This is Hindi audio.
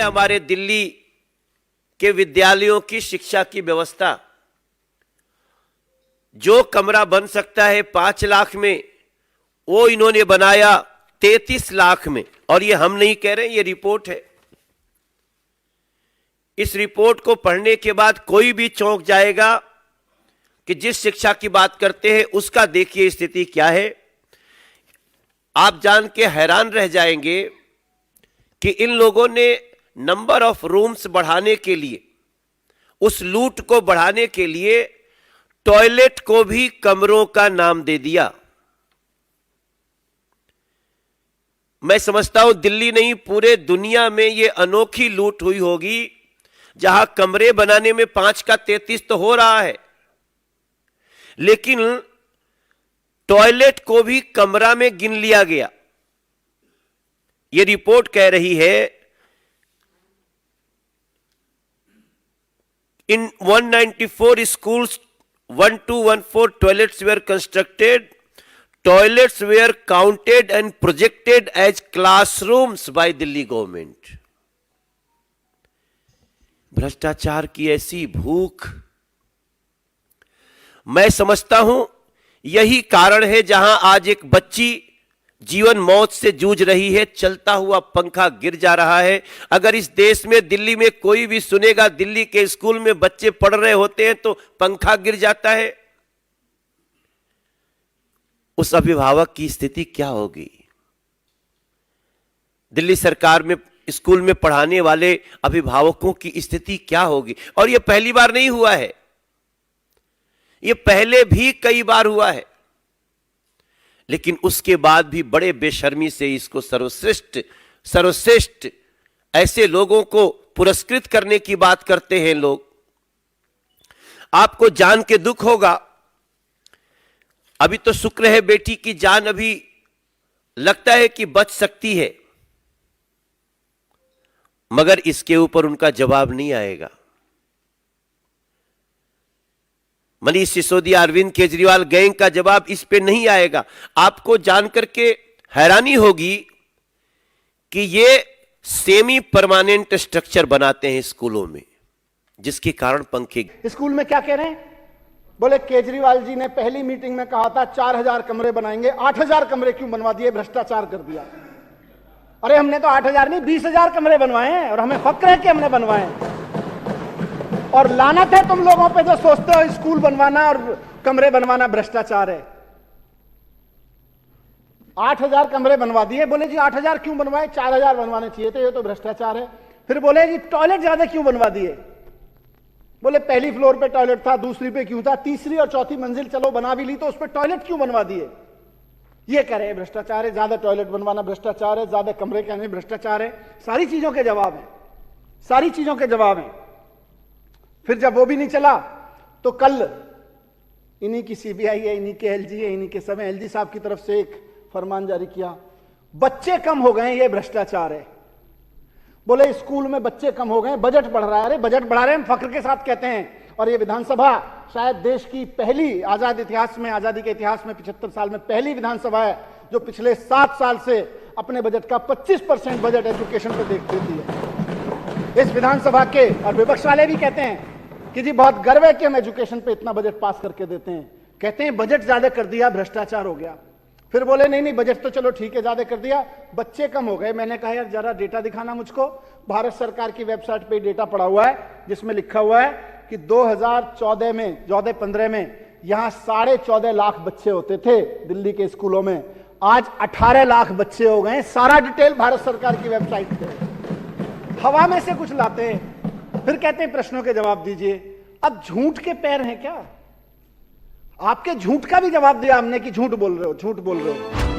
हमारे दिल्ली के विद्यालयों की शिक्षा की व्यवस्था। जो कमरा बन सकता है 5 लाख में, वो इन्होंने बनाया 33 लाख में। और ये हम नहीं कह रहे, ये रिपोर्ट है। इस रिपोर्ट को पढ़ने के बाद कोई भी चौंक जाएगा कि जिस शिक्षा की बात करते हैं उसका देखिए स्थिति क्या है। आप जान के हैरान रह जाएंगे कि इन लोगों ने नंबर ऑफ रूम्स बढ़ाने के लिए, उस लूट को बढ़ाने के लिए टॉयलेट को भी कमरों का नाम दे दिया। मैं समझता हूं दिल्ली नहीं, पूरे दुनिया में यह अनोखी लूट हुई होगी जहां कमरे बनाने में 5 का 33 तो हो रहा है, लेकिन टॉयलेट को भी कमरा में गिन लिया गया। यह रिपोर्ट कह रही है इन 194 schools 1214 toilets were constructed. Toilets were counted and projected as classrooms by Delhi government. भ्रष्टाचार की ऐसी भूख, मैं समझता हूं यही कारण है जहां आज एक बच्ची जीवन मौत से जूझ रही है, चलता हुआ पंखा गिर जा रहा है। अगर इस देश में, दिल्ली में कोई भी सुनेगा दिल्ली के स्कूल में बच्चे पढ़ रहे होते हैं तो पंखा गिर जाता है, उस अभिभावक की स्थिति क्या होगी? दिल्ली सरकार में स्कूल में पढ़ाने वाले अभिभावकों की स्थिति क्या होगी? और यह पहली बार नहीं हुआ है, यह पहले भी कई बार हुआ है, लेकिन उसके बाद भी बड़े बेशर्मी से इसको सर्वश्रेष्ठ ऐसे लोगों को पुरस्कृत करने की बात करते हैं लोग। आपको जान के दुख होगा, अभी तो शुक्र है बेटी की जान अभी लगता है कि बच सकती है, मगर इसके ऊपर उनका जवाब नहीं आएगा। मनीष सिसोदिया, अरविंद केजरीवाल गैंग का जवाब इस पे नहीं आएगा। आपको जानकर के हैरानी होगी कि ये सेमी परमानेंट स्ट्रक्चर बनाते हैं स्कूलों में, जिसके कारण पंखे। स्कूल में क्या कह रहे हैं? बोले केजरीवाल जी ने पहली मीटिंग में कहा था 4000 कमरे बनाएंगे, 8000 कमरे क्यों बनवा दिए? भ्रष्टाचार कर दिया। अरे हमने तो 8000 नहीं 20,000 कमरे बनवाए हैं और हमें फक्र है कि हमने बनवाए हैं। और लानत है तुम लोगों पे जो सोचते हो स्कूल बनवाना और कमरे बनवाना भ्रष्टाचार है। 8000 कमरे बनवा दिए। बोले जी 8000 क्यों बनवाए? 4000 बनवाने चाहिए थे, ये तो भ्रष्टाचार है। फिर बोले जी टॉयलेट ज्यादा क्यों बनवा दिए? बोले पहली फ्लोर पे टॉयलेट था, दूसरी पे क्यों था? तीसरी और चौथी मंजिल चलो बना भी ली तो उस पर टॉयलेट क्यों बनवा दिए? ये कह रहे हैं भ्रष्टाचार है, ज्यादा टॉयलेट बनवाना भ्रष्टाचार है, ज्यादा कमरे कहने भ्रष्टाचार है। सारी चीजों के जवाब है, सारी चीजों के जवाब है। फिर जब वो भी नहीं चला तो कल इन्हीं की सीबीआई है, इन्हीं के एलजी है, इन्हीं के सब एलजी साहब की तरफ से एक फरमान जारी किया, बच्चे कम हो गए ये भ्रष्टाचार है। बोले स्कूल में बच्चे कम हो गए, बजट बढ़ रहा है। अरे बजट बढ़ा रहे हैं, हम फख्र के साथ कहते हैं। और ये विधानसभा शायद देश की पहली आजाद इतिहास में, आजादी के इतिहास में 75 साल में पहली विधानसभा है जो पिछले 7 साल से अपने बजट का 25% बजट एजुकेशन पे देती है। इस विधानसभा के और विपक्ष वाले भी कहते हैं कि जी बहुत गर्व है कि हम एजुकेशन पे इतना बजट पास करके देते हैं। कहते हैं बजट ज्यादा कर दिया, भ्रष्टाचार हो गया। फिर बोले नहीं नहीं बजट तो चलो ठीक है ज्यादा कर दिया, बच्चे कम हो गए। मैंने कहा यार जरा डेटा दिखाना मुझको। भारत सरकार की वेबसाइट पे डेटा पड़ा हुआ है जिसमें लिखा हुआ है कि 2014 में 14-15 में यहां 14.5 लाख बच्चे होते थे दिल्ली के स्कूलों में, आज 18 लाख बच्चे हो गए। सारा डिटेल भारत सरकार की वेबसाइट पे। हवा में से कुछ लाते हैं, फिर कहते हैं प्रश्नों के जवाब दीजिए। अब झूठ के पैर हैं क्या? आपके झूठ का भी जवाब दिया हमने कि झूठ बोल रहे हो, झूठ बोल रहे हो।